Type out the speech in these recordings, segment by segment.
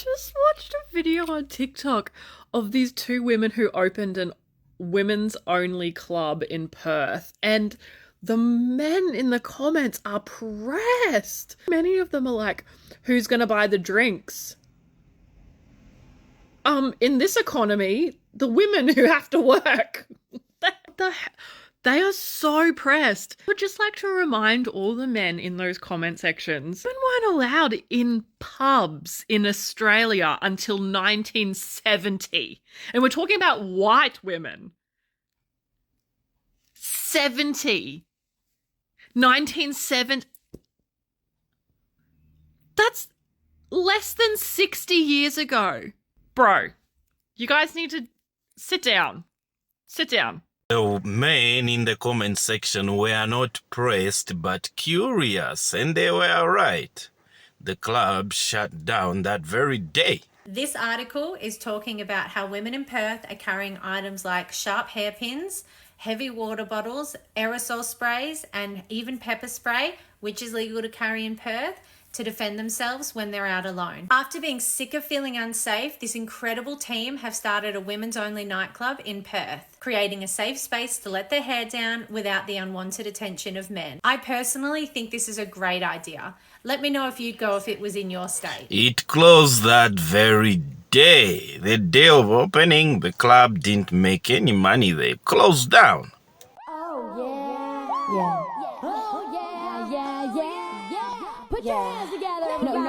Just watched a video on TikTok of these two women who opened an women's only club in Perth, and the men in the comments are pressed. Many of them are like, who's gonna buy the drinks? In this economy, the women who have to work. They are so pressed. I would just like to remind all the men in those comment sections, women weren't allowed in pubs in Australia until 1970. And we're talking about white women. 1970. That's less than 60 years ago. Bro, you guys need to sit down. Sit down. The men in the comment section were not pressed but curious, and they were right. The club shut down that very day. This article is talking about how women in Perth are carrying items like sharp hairpins, heavy water bottles, aerosol sprays, and even pepper spray, which is legal to carry in Perth, to defend themselves when they're out alone. After being sick of feeling unsafe, this incredible team have started a women's only nightclub in Perth, creating a safe space to let their hair down without the unwanted attention of men. I personally think this is a great idea. Let me know if you'd go if it was in your state. It closed that very day. The day of opening, the club didn't make any money. They closed down. Oh yeah, yeah. Oh yeah, yeah, yeah, yeah. Put your hands together. No.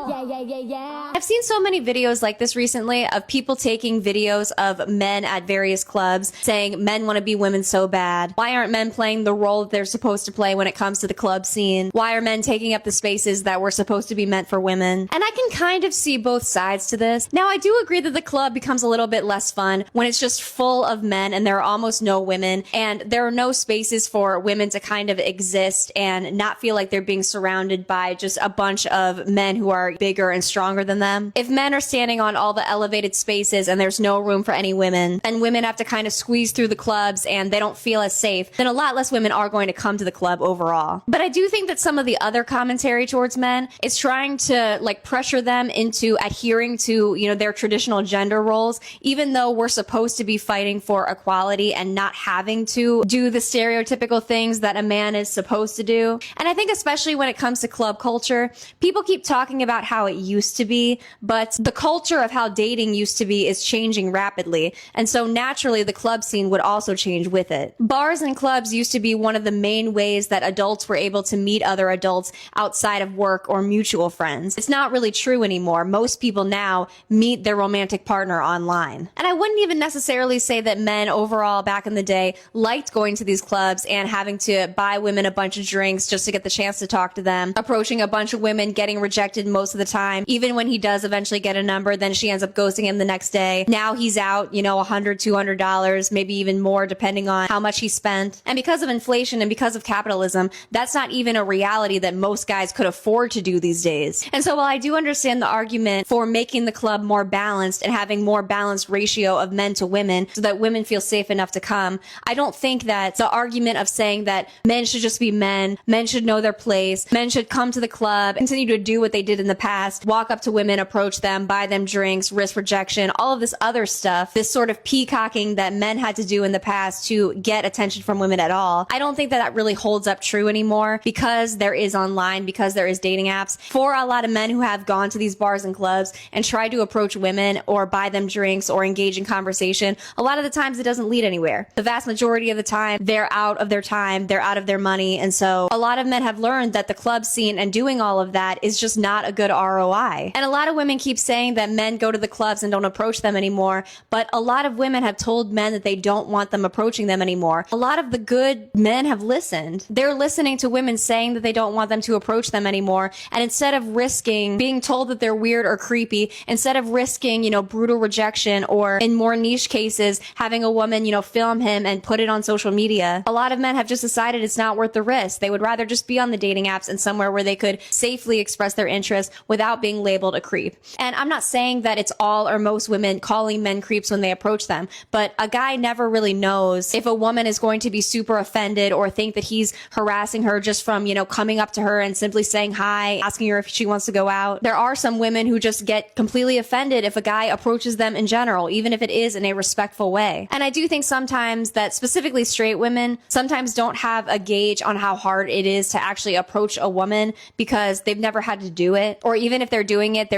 Yeah. I've seen so many videos like this recently of people taking videos of men at various clubs saying men want to be women so bad. Why aren't men playing the role that they're supposed to play when it comes to the club scene? Why are men taking up the spaces that were supposed to be meant for women? And I can kind of see both sides to this. Now, I do agree that the club becomes a little bit less fun when it's just full of men and there are almost no women, and there are no spaces for women to kind of exist and not feel like they're being surrounded by just a bunch of men who are bigger and stronger than them. If men are standing on all the elevated spaces and there's no room for any women, and women have to kind of squeeze through the clubs and they don't feel as safe, then a lot less women are going to come to the club overall. But I do think that some of the other commentary towards men is trying to like pressure them into adhering to, their traditional gender roles, even though we're supposed to be fighting for equality and not having to do the stereotypical things that a man is supposed to do. And I think especially when it comes to club culture, people keep talking about how it used to be, but the culture of how dating used to be is changing rapidly. And so naturally the club scene would also change with it. Bars and clubs used to be one of the main ways that adults were able to meet other adults outside of work or mutual friends. It's not really true anymore. Most people now meet their romantic partner online. And I wouldn't even necessarily say that men overall back in the day liked going to these clubs and having to buy women a bunch of drinks just to get the chance to talk to them, approaching a bunch of women, getting rejected most of the time. Even when he does eventually get a number, then she ends up ghosting him the next day. Now he's out, $100, $200, maybe even more depending on how much he spent. And because of inflation and because of capitalism, that's not even a reality that most guys could afford to do these days. And so while I do understand the argument for making the club more balanced and having more balanced ratio of men to women so that women feel safe enough to come, I don't think that the argument of saying that men should just be men should know their place, men should come to the club, continue to do what they did in the past, walk up to women, approach them, buy them drinks, risk rejection, all of this other stuff, this sort of peacocking that men had to do in the past to get attention from women at all. I don't think that that really holds up true anymore because there is online, because there is dating apps. For a lot of men who have gone to these bars and clubs and tried to approach women or buy them drinks or engage in conversation, a lot of the times it doesn't lead anywhere. The vast majority of the time, they're out of their time, they're out of their money, and so a lot of men have learned that the club scene and doing all of that is just not a good ROI. And a lot of women keep saying that men go to the clubs and don't approach them anymore, but a lot of women have told men that they don't want them approaching them anymore. A lot of the good men have listened. They're listening to women saying that they don't want them to approach them anymore, and instead of risking being told that they're weird or creepy, instead of risking, brutal rejection, or in more niche cases, having a woman, film him and put it on social media, a lot of men have just decided it's not worth the risk. They would rather just be on the dating apps and somewhere where they could safely express their interest without without being labeled a creep. And I'm not saying that it's all or most women calling men creeps when they approach them, but a guy never really knows if a woman is going to be super offended or think that he's harassing her just from, coming up to her and simply saying hi, asking her if she wants to go out. There are some women who just get completely offended if a guy approaches them in general, even if it is in a respectful way. And I do think sometimes that specifically straight women sometimes don't have a gauge on how hard it is to actually approach a woman because they've never had to do it. Or even if they're doing it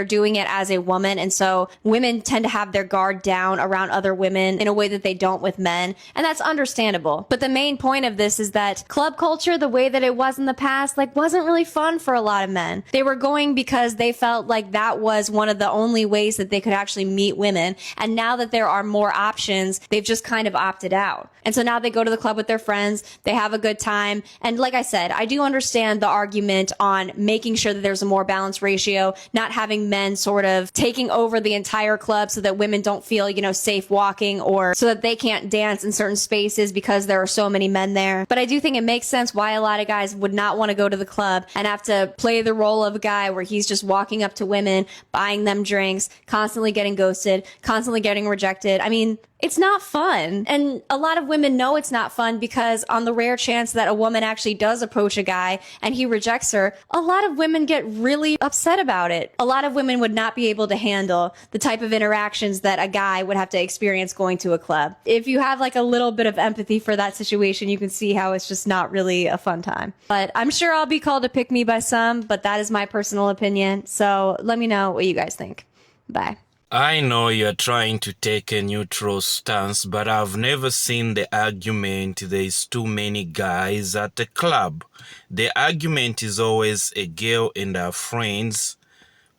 as a woman. And so women tend to have their guard down around other women in a way that they don't with men. And that's understandable. But the main point of this is that club culture, the way that it was in the past, wasn't really fun for a lot of men. They were going because they felt like that was one of the only ways that they could actually meet women. And now that there are more options, they've just kind of opted out. And so now they go to the club with their friends, they have a good time. And like I said, I do understand the argument on making sure that there's a more balanced ratio, not having men sort of taking over the entire club so that women don't feel, safe walking, or so that they can't dance in certain spaces because there are so many men there. But I do think it makes sense why a lot of guys would not want to go to the club and have to play the role of a guy where he's just walking up to women, buying them drinks, constantly getting ghosted, constantly getting rejected. I mean, it's not fun. And a lot of women know it's not fun because on the rare chance that a woman actually does approach a guy and he rejects her, a lot of women get really upset about it. A lot of women would not be able to handle the type of interactions that a guy would have to experience going to a club. If you have a little bit of empathy for that situation, you can see how it's just not really a fun time. But I'm sure I'll be called a pick me by some, but that is my personal opinion. So let me know what you guys think. Bye. I know you're trying to take a neutral stance, but I've never seen the argument there's too many guys at the club. The argument is always a girl and her friends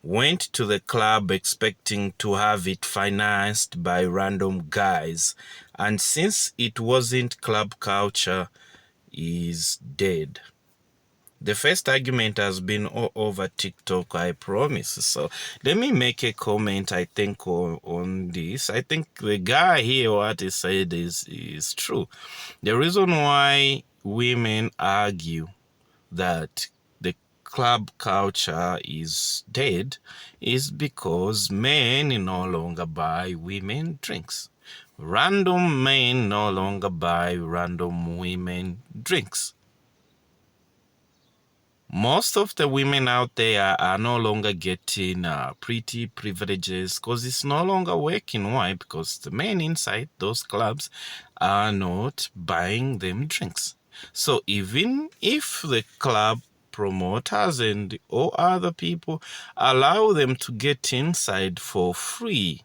went to the club expecting to have it financed by random guys. And since it wasn't, club culture is dead. The first argument has been all over TikTok, I promise. So let me make a comment, I think, on this. I think the guy here, what he said is true. The reason why women argue that the club culture is dead is because men no longer buy women drinks. Random men no longer buy random women drinks. Most of the women out there are no longer getting pretty privileges because it's no longer working. Why? Because the men inside those clubs are not buying them drinks. So even if the club promoters and all other people allow them to get inside for free,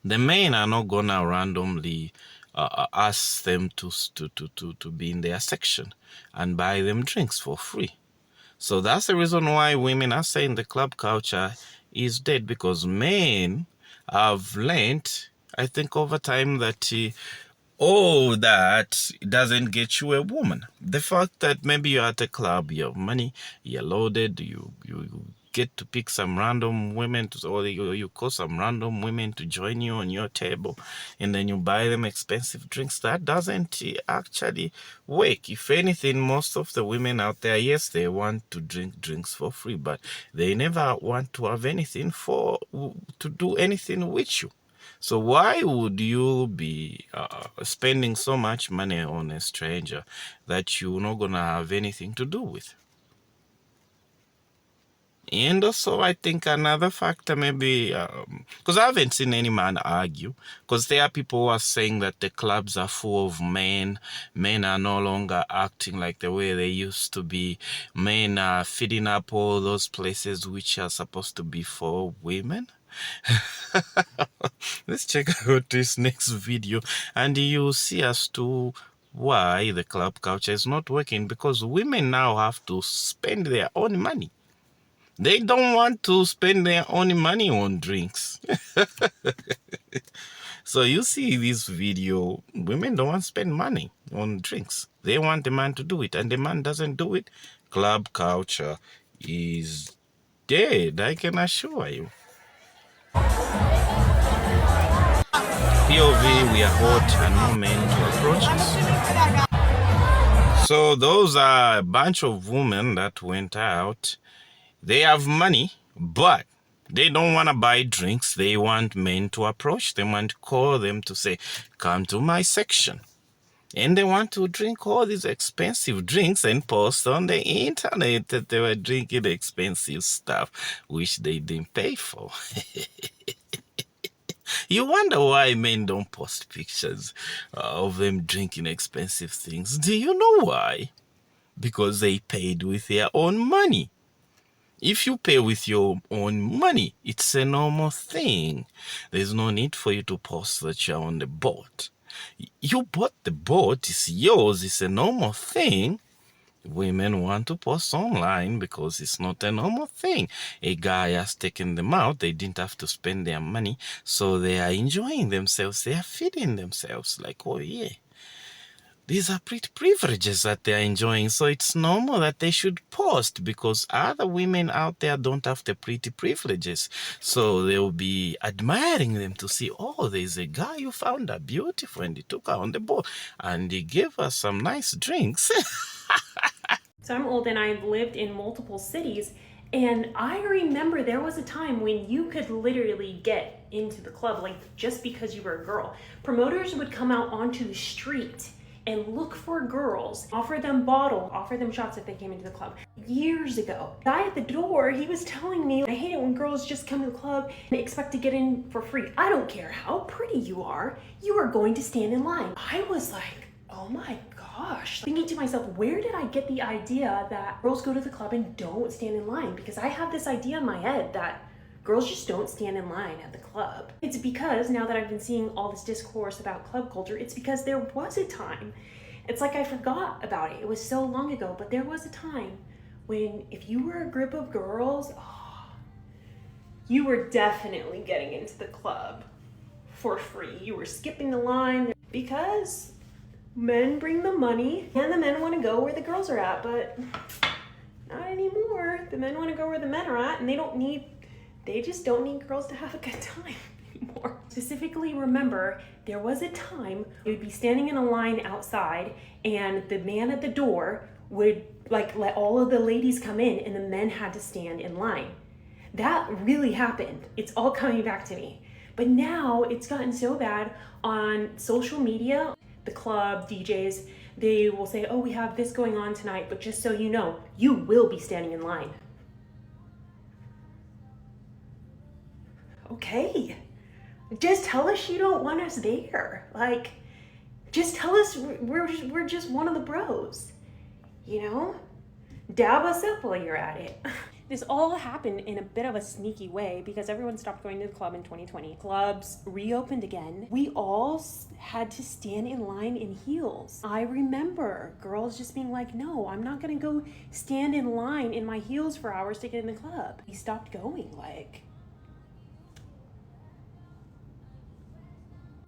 the men are not gonna randomly ask them to be in their section and buy them drinks for free. So that's the reason why women are saying the club culture is dead, because men have learned, I think, over time that that doesn't get you a woman. The fact that maybe you're at a club, you have money, you're loaded, you get to pick some random women or you call some random women to join you on your table, and then you buy them expensive drinks. That doesn't actually work. If anything, most of the women out there, yes, they want to drink drinks for free, but they never want to have anything to do anything with you. So why would you be spending so much money on a stranger that you're not gonna have anything to do with? And also, I think another factor maybe, because I haven't seen any man argue, because there are people who are saying that the clubs are full of men. Men are no longer acting like the way they used to be. Men are filling up all those places which are supposed to be for women. Let's check out this next video and you'll see as to why the club culture is not working, because women now have to spend their own money. They don't want to spend their own money on drinks. So you see this video, women don't want to spend money on drinks. They want the man to do it, and the man doesn't do it. Club culture is dead, I can assure you. POV, we are hot and no men to approach us. So those are a bunch of women that went out. They have money, But they don't want to buy drinks. They want men to approach them and call them to say, come to my section. And they want to drink all these expensive drinks and post on the internet that they were drinking expensive stuff, which they didn't pay for. You wonder why men don't post pictures of them drinking expensive things. Do you know why? Because they paid with their own money. If you pay with your own money, it's a normal thing. There's no need for you to post that you're on the boat. You bought the boat, it's yours, it's a normal thing. Women want to post online because it's not a normal thing. A guy has taken them out, they didn't have to spend their money, so they are enjoying themselves, they are feeding themselves like, oh yeah. These are pretty privileges that they are enjoying, so it's normal that they should post because other women out there don't have the pretty privileges. So they'll be admiring them to see, oh, there's a guy who found her beautiful and he took her on the boat and he gave her some nice drinks. So I'm old and I've lived in multiple cities, and I remember there was a time when you could literally get into the club like just because you were a girl. Promoters would come out onto the street and look for girls, offer them bottles, offer them shots if they came into the club. Years ago, the guy at the door, he was telling me, I hate it when girls just come to the club and expect to get in for free. I don't care how pretty you are going to stand in line. I was like, oh my gosh. Thinking to myself, where did I get the idea that girls go to the club and don't stand in line? Because I have this idea in my head that girls just don't stand in line at the club. It's because now that I've been seeing all this discourse about club culture, it's because there was a time. It's like I forgot about it. It was so long ago, but there was a time when if you were a group of girls, you were definitely getting into the club for free. You were skipping the line because men bring the money and the men want to go where the girls are at, but not anymore. The men want to go where the men are at, and they just don't need girls to have a good time anymore. Specifically, remember, there was a time you would be standing in a line outside and the man at the door would like let all of the ladies come in and the men had to stand in line. That really happened. It's all coming back to me. But now it's gotten so bad on social media. The club, DJs, they will say, oh, we have this going on tonight, but just so you know, you will be standing in line. Okay, just tell us you don't want us there. Like, just tell us we're just one of the bros, you know? Dab us up while you're at it. This all happened in a bit of a sneaky way because everyone stopped going to the club in 2020. Clubs reopened again. We all had to stand in line in heels. I remember girls just being like, no, I'm not gonna go stand in line in my heels for hours to get in the club. We stopped going, like.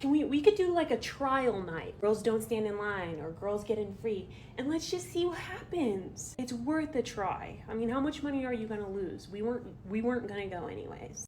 We could do like a trial night. Girls don't stand in line or girls get in free. And let's just see what happens. It's worth a try. I mean, how much money are you gonna lose? We weren't gonna go anyways.